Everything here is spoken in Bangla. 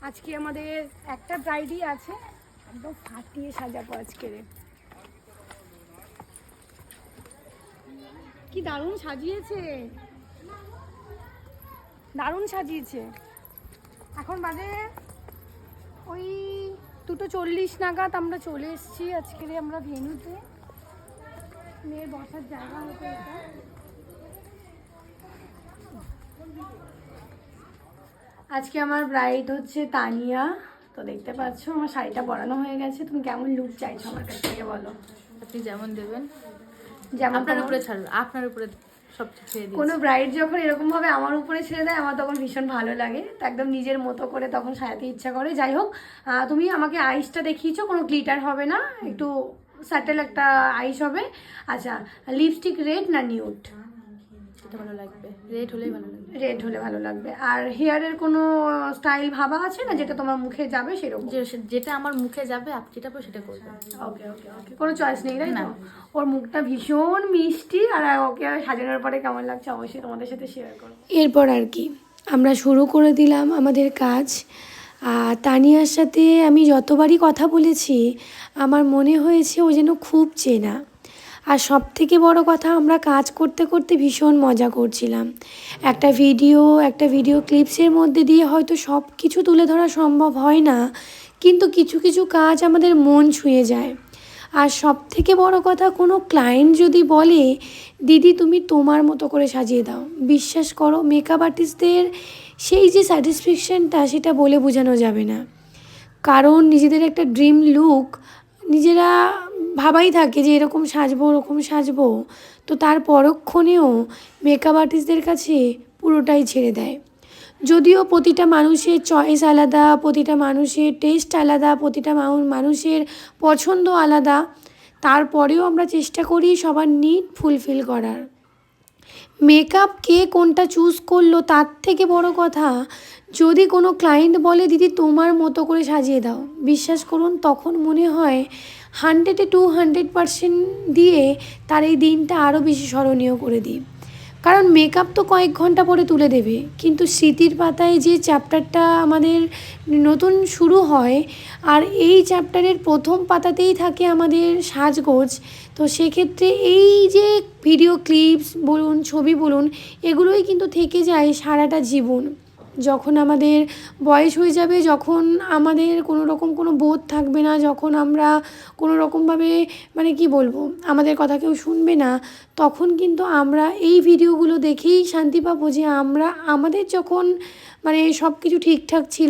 আজকে আমাদের একটা ব্রাইডই আছে, একদম ফাটিয়ে সাজাবো আজকে। কি দারুণ সাজিয়েছে, দারুণ সাজিয়েছে। এখন বাজে ওই 2:40 নাগাদ আমরা চলে এসেছি আজকে আমরা ভেন্যুতে। মেয়ের বসার জায়গা হতো এটা। আজকে আমার ব্রাইড হচ্ছে তানিয়া। তো দেখতে পাচ্ছ আমার শাড়িটা পরানো হয়ে গেছে। তুমি কেমন লুক চাইছো আমার কাছ থেকে বলো? আপনি যেমন দেবেন, যেমন আপনার উপরে ছাড়বে, আপনার উপরে সব ছেড়ে দিই। কোনো ব্রাইড যখন এরকমভাবে আমার উপরে ছেড়ে দেয় আমার তখন ভীষণ ভালো লাগে। তো একদম নিজের মতো করে তখন সাজাতে ইচ্ছা করে। যাই হোক, তুমি আমাকে আইসটা দেখিয়েছো, কোনো গ্লিটার হবে না, একটু স্যাটেল একটা আইস হবে। আচ্ছা, লিপস্টিক রেড না নিউড? যেটা ভালো লাগবে, রেড হলেই ভালো লাগবে। রেড হলে ভালো লাগবে। আর হেয়ারের কোনো স্টাইল ভাবা আছে না যেটা তোমার মুখে যাবে সেরকম? যেটা আমার মুখে যাবে আপনি যেটা বলবেন সেটা করবেন। ওকে ওকে ওকে, কোনো চয়েস নেই তাই না? ওর মুখটা ভীষণ মিষ্টি, আর ওকে সাজানোর পরে কেমন লাগছে অবশ্যই তোমাদের সাথে শেয়ার করো। এরপর আর কি আমরা শুরু করে দিলাম আমাদের কাজ। আর তানিয়ার সাথে আমি যতবারই কথা বলেছি আমার মনে হয়েছে ও যেন খুব চেনা। আর সব থেকে বড় কথা, আমরা কাজ করতে করতে ভীষণ মজা করছিলাম। একটা ভিডিও ক্লিপসের মধ্যে দিয়ে হয়তো সব কিছু তুলে ধরা সম্ভব হয় না, কিন্তু কিছু কিছু কাজ আমাদের মন ছুঁয়ে যায়। আর সব থেকে বড় কথা, কোনো ক্লায়েন্ট যদি বলে দিদি তুমি তোমার মতো করে সাজিয়ে দাও, বিশ্বাস করো মেকআপ আর্টিস্টদের সেই যে স্যাটিসফ্যাকশানটা সেটা বলে বোঝানো যাবে না। কারণ নিজেদের একটা ড্রিম লুক নিজেরা ভাবাই থাকে যে এরকম সাজবো ওরকম সাজবো, তো তার পরক্ষণেও মেকআপ আর্টিস্টদের কাছে পুরোটাই ছেড়ে দেয়। যদিও প্রতিটা মানুষের চয়েস আলাদা, প্রতিটা মানুষের টেস্ট আলাদা, প্রতিটা মানুষের পছন্দ আলাদা, তারপরেও আমরা চেষ্টা করি সবার নিড ফুলফিল করার। মেকআপ কে কোনটা চুজ করলো তার থেকে বড় কথা, যদি কোনো ক্লায়েন্ট বলে দিদি তোমার মতো করে সাজিয়ে দাও, বিশ্বাস করুন তখন মনে হয় 100-এ 200% দিয়ে তার এই দিনটা আরও বেশি স্মরণীয় করে দিই। কারণ মেকআপ তো কয়েক ঘন্টা পরে তুলে দেবে, কিন্তু স্মৃতির পাতায় যে চ্যাপ্টারটা আমাদের নতুন শুরু হয়, আর এই চ্যাপ্টারের প্রথম পাতাতেই থাকে আমাদের সাজগোজ। তো সেক্ষেত্রে এই যে ভিডিও ক্লিপস বলুন, ছবি বলুন, এগুলোই কিন্তু থেকে যায় সারাটা জীবন। যখন আমাদের বয়স হয়ে যাবে, যখন আমাদের কোনো রকম কোনো বোধ থাকবে না, যখন আমরা কোনো রকমভাবে মানে কি বলবো আমাদের কথা কেউ শুনবে না, তখন কিন্তু আমরা এই ভিডিওগুলো দেখেই শান্তি পাবো যে আমরা আমাদের যখন মানে সব কিছু ঠিকঠাক ছিল।